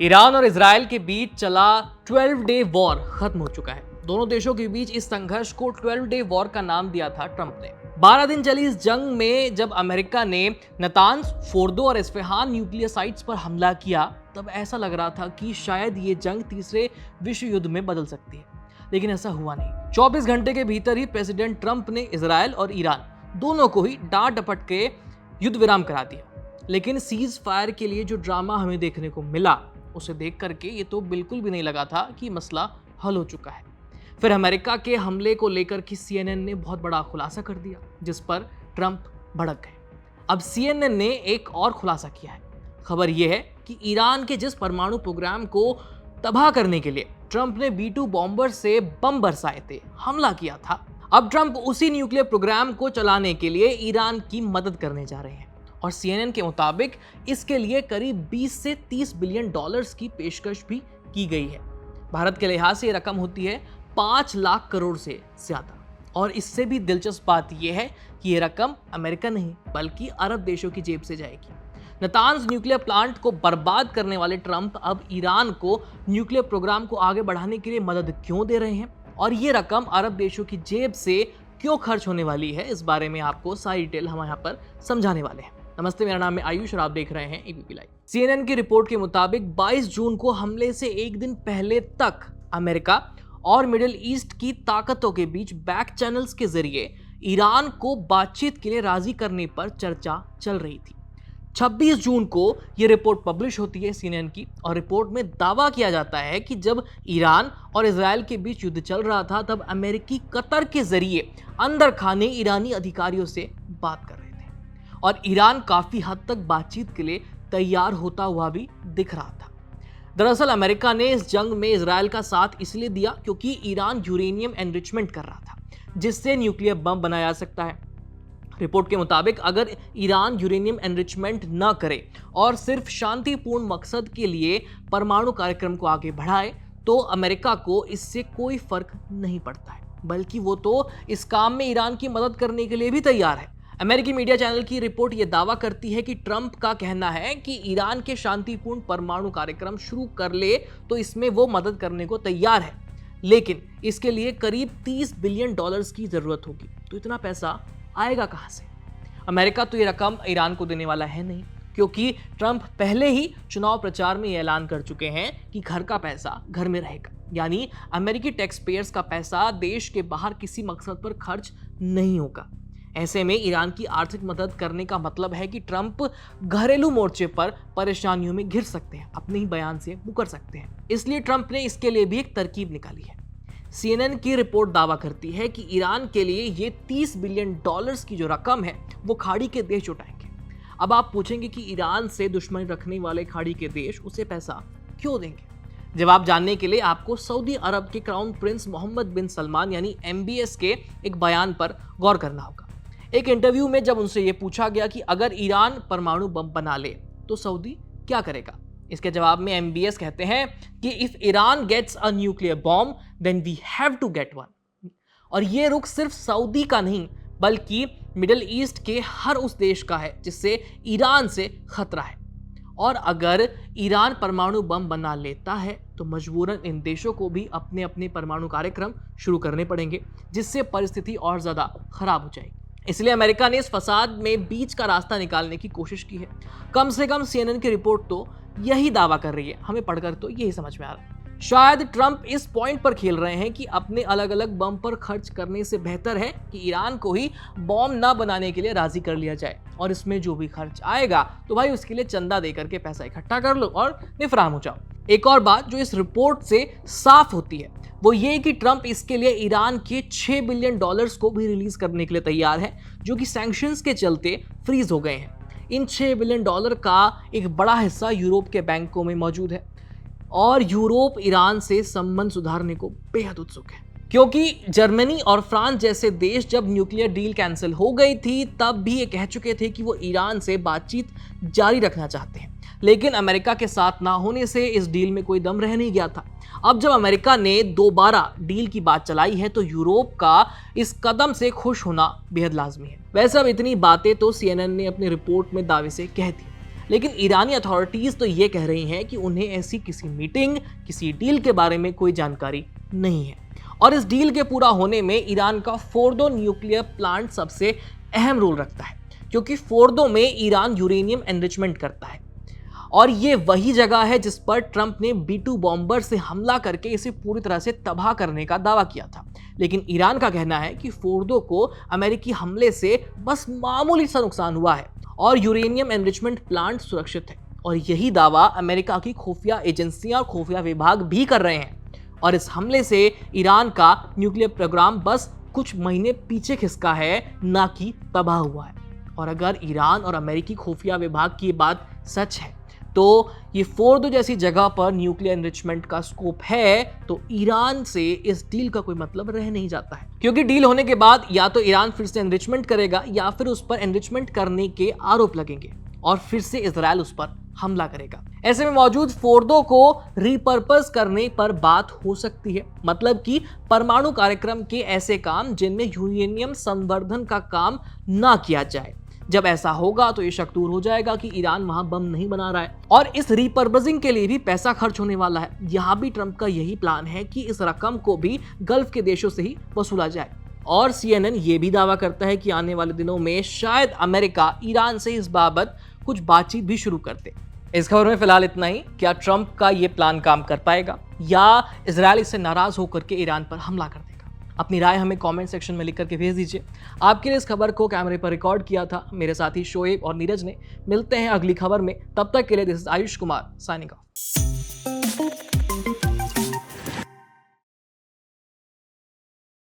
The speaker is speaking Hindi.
ईरान और इजराइल के बीच चला 12 डे वॉर खत्म हो चुका है। दोनों देशों के बीच इस संघर्ष को 12 डे वॉर का नाम दिया था ट्रंप ने। 12 दिन चली इस जंग में जब अमेरिका ने नतान्ज, फोर्दो और इस्फहान न्यूक्लियर साइट्स पर हमला किया, तब ऐसा लग रहा था कि शायद ये जंग तीसरे विश्व युद्ध में बदल सकती है, लेकिन ऐसा हुआ नहीं। 24 घंटे के भीतर ही प्रेसिडेंट ट्रंप ने इजराइल और ईरान दोनों को ही डांट डपट के युद्ध विराम करा दिया। लेकिन सीज फायर के लिए जो ड्रामा हमें देखने को मिला, उसे देख करके ये तो बिल्कुल भी नहीं लगा था कि मसला हल हो चुका है। फिर अमेरिका के हमले को लेकर की CNN ने बहुत बड़ा खुलासा कर दिया, जिस पर ट्रंप भड़क गए। अब CNN ने एक और खुलासा किया है। खबर यह है कि ईरान के जिस परमाणु प्रोग्राम को तबाह करने के लिए ट्रंप ने B-2 बॉम्बर से बम बरसाए थे, हमला किया था, अब ट्रंप उसी न्यूक्लियर प्रोग्राम को चलाने के लिए ईरान की मदद करने जा रहे हैं। और CNN के मुताबिक इसके लिए करीब 20 से 30 बिलियन डॉलर्स की पेशकश भी की गई है। भारत के लिहाज से ये रकम होती है 5 लाख करोड़ से ज्यादा। और इससे भी दिलचस्प बात यह है कि ये रकम अमेरिका नहीं बल्कि अरब देशों की जेब से जाएगी। नतान्ज न्यूक्लियर प्लांट को बर्बाद करने वाले ट्रंप अब ईरान को न्यूक्लियर प्रोग्राम को आगे बढ़ाने के लिए मदद क्यों दे रहे हैं, और ये रकम अरब देशों की जेब से क्यों खर्च होने वाली है, इस बारे में आपको सारी डिटेल हम यहाँ पर समझाने वाले हैं। नमस्ते, मेरा नाम है आयुष और आप देख रहे हैं ABP लाइव। CNN की रिपोर्ट के मुताबिक 22 जून को हमले से एक दिन पहले तक अमेरिका और मिडिल ईस्ट की ताकतों के बीच बैक चैनल्स के जरिए ईरान को बातचीत के लिए राजी करने पर चर्चा चल रही थी। 26 जून को यह रिपोर्ट पब्लिश होती है CNN की, और रिपोर्ट में दावा किया जाता है कि जब ईरान और इजराइल के बीच युद्ध चल रहा था, तब अमेरिकी कतर के जरिए अंदर खाने ईरानी अधिकारियों से बात कर रहे थे और ईरान काफी हद तक बातचीत के लिए तैयार होता हुआ भी दिख रहा था। दरअसल अमेरिका ने इस जंग में इजराइल का साथ इसलिए दिया क्योंकि ईरान यूरेनियम एनरिचमेंट कर रहा था, जिससे न्यूक्लियर बम बनाया जा सकता है। रिपोर्ट के मुताबिक अगर ईरान यूरेनियम एनरिचमेंट न करे और सिर्फ शांतिपूर्ण मकसद के लिए परमाणु कार्यक्रम को आगे बढ़ाए, तो अमेरिका को इससे कोई फर्क नहीं पड़ता है, बल्कि वो तो इस काम में ईरान की मदद करने के लिए भी तैयार है। अमेरिकी मीडिया चैनल की रिपोर्ट यह दावा करती है कि ट्रंप का कहना है कि ईरान के शांतिपूर्ण परमाणु कार्यक्रम शुरू कर ले तो इसमें वो मदद करने को तैयार है, लेकिन इसके लिए करीब 30 बिलियन डॉलर्स की जरूरत होगी। तो इतना पैसा आएगा कहां से? अमेरिका तो ये रकम ईरान को देने वाला है नहीं, क्योंकि ट्रंप पहले ही चुनाव प्रचार में ऐलान कर चुके हैं कि घर का पैसा घर में रहेगा, यानी अमेरिकी टैक्स पेयर्स का पैसा देश के बाहर किसी मकसद पर खर्च नहीं होगा। ऐसे में ईरान की आर्थिक मदद करने का मतलब है कि ट्रंप घरेलू मोर्चे पर परेशानियों में घिर सकते हैं, अपने ही बयान से मुकर सकते हैं। इसलिए ट्रंप ने इसके लिए भी एक तरकीब निकाली है। CNN की रिपोर्ट दावा करती है कि ईरान के लिए ये 30 बिलियन डॉलर्स की जो रकम है वो खाड़ी के देश जुटाएंगे। अब आप पूछेंगे कि ईरान से दुश्मनी रखने वाले खाड़ी के देश उसे पैसा क्यों देंगे? जवाब जानने के लिए आपको सऊदी अरब के क्राउन प्रिंस मोहम्मद बिन सलमान यानी MBS के एक बयान पर गौर करना होगा। एक इंटरव्यू में जब उनसे यह पूछा गया कि अगर ईरान परमाणु बम बना ले तो सऊदी क्या करेगा, इसके जवाब में MBS कहते हैं कि if Iran gets a nuclear bomb then we have to get one. और ये रुख सिर्फ सऊदी का नहीं बल्कि मिडिल ईस्ट के हर उस देश का है जिससे ईरान से खतरा है। और अगर ईरान परमाणु बम बना लेता है तो मजबूरन इन देशों को भी अपने अपने परमाणु कार्यक्रम शुरू करने पड़ेंगे, जिससे परिस्थिति और ज्यादा खराब हो जाएगी। इसलिए अमेरिका ने इस फसाद में बीच का रास्ता निकालने की कोशिश की है। कम से कम CNN की रिपोर्ट तो यही दावा कर रही है, हमें पढ़कर तो यही समझ में आ रहा है। शायद ट्रंप इस पॉइंट पर खेल रहे हैं कि अपने अलग अलग बम पर खर्च करने से बेहतर है कि ईरान को ही बॉम्ब ना बनाने के लिए राजी कर लिया जाए, और इसमें जो भी खर्च आएगा तो भाई उसके लिए चंदा देकर के पैसा इकट्ठा कर लो और निफराम हो जाओ। एक और बात जो इस रिपोर्ट से साफ होती है वो ये कि ट्रंप इसके लिए ईरान के 6 बिलियन डॉलर्स को भी रिलीज करने के लिए तैयार है, जो कि सैंक्शंस के चलते फ्रीज हो गए हैं। इन 6 बिलियन डॉलर का एक बड़ा हिस्सा यूरोप के बैंकों में मौजूद है, और यूरोप ईरान से संबंध सुधारने को बेहद उत्सुक है, क्योंकि जर्मनी और फ्रांस जैसे देश जब न्यूक्लियर डील कैंसिल हो गई थी तब भी ये कह चुके थे कि वो ईरान से बातचीत जारी रखना चाहते हैं। लेकिन अमेरिका के साथ ना होने से इस डील में कोई दम रह नहीं गया था। अब जब अमेरिका ने दोबारा डील की बात चलाई है तो यूरोप का इस कदम से खुश होना बेहद लाजमी है। वैसे अब इतनी बातें तो CNN ने अपनी रिपोर्ट में दावे से कह दी, लेकिन ईरानी अथॉरिटीज तो ये कह रही हैं कि उन्हें ऐसी किसी मीटिंग, किसी डील के बारे में कोई जानकारी नहीं है। और इस डील के पूरा होने में ईरान का फोर्दो न्यूक्लियर प्लांट सबसे अहम रोल रखता है, क्योंकि फोर्दो में ईरान यूरेनियम एनरिचमेंट करता है और ये वही जगह है जिस पर ट्रंप ने B-2 बॉम्बर से हमला करके इसे पूरी तरह से तबाह करने का दावा किया था। लेकिन ईरान का कहना है कि फोर्दो को अमेरिकी हमले से बस मामूली सा नुकसान हुआ है और यूरेनियम एनरिचमेंट प्लांट सुरक्षित है। और यही दावा अमेरिका की खुफिया एजेंसियां और खुफिया विभाग भी कर रहे हैं। और इस हमले से ईरान का न्यूक्लियर प्रोग्राम बस कुछ महीने पीछे खिसका है, ना कि तबाह हुआ है। और अगर ईरान और अमेरिकी खुफिया विभाग की बात सच है तो ये फोर्दो जैसी जगह पर न्यूक्लियर एनरिचमेंट का स्कोप है, तो ईरान से इस डील का कोई मतलब रह नहीं जाता है। क्योंकि डील होने के बाद या तो ईरान फिर से एनरिचमेंट करेगा या फिर उस पर एनरिचमेंट करने के आरोप लगेंगे और फिर से इजराइल उस पर हमला करेगा। ऐसे में मौजूद फोर्दो को रिपर्पस करने पर बात हो सकती है, मतलब कि परमाणु कार्यक्रम के ऐसे काम जिनमें यूरेनियम संवर्धन का काम ना किया जाए। जब ऐसा होगा तो ये शक दूर हो जाएगा कि ईरान वहां बम नहीं बना रहा है और इस रिपर्पसिंग के लिए भी पैसा खर्च होने वाला है। यहाँ भी ट्रंप का यही प्लान है कि इस रकम को भी गल्फ के देशों से ही वसूला जाए। और CNN ये भी दावा करता है कि आने वाले दिनों में शायद अमेरिका ईरान से इस बाबत कुछ बातचीत भी शुरू कर दे। इस खबर में फिलहाल इतना ही। क्या ट्रंप का ये प्लान काम कर पाएगा या इजराइल इससे नाराज होकर के ईरान पर हमला कर देगा? अपनी राय हमें कमेंट सेक्शन में लिख करके भेज दीजिए। आपके लिए इस खबर को कैमरे पर रिकॉर्ड किया था मेरे साथी शोएब और नीरज ने। मिलते हैं अगली खबर में, तब तक के लिए this is Ayush Kumar signing off.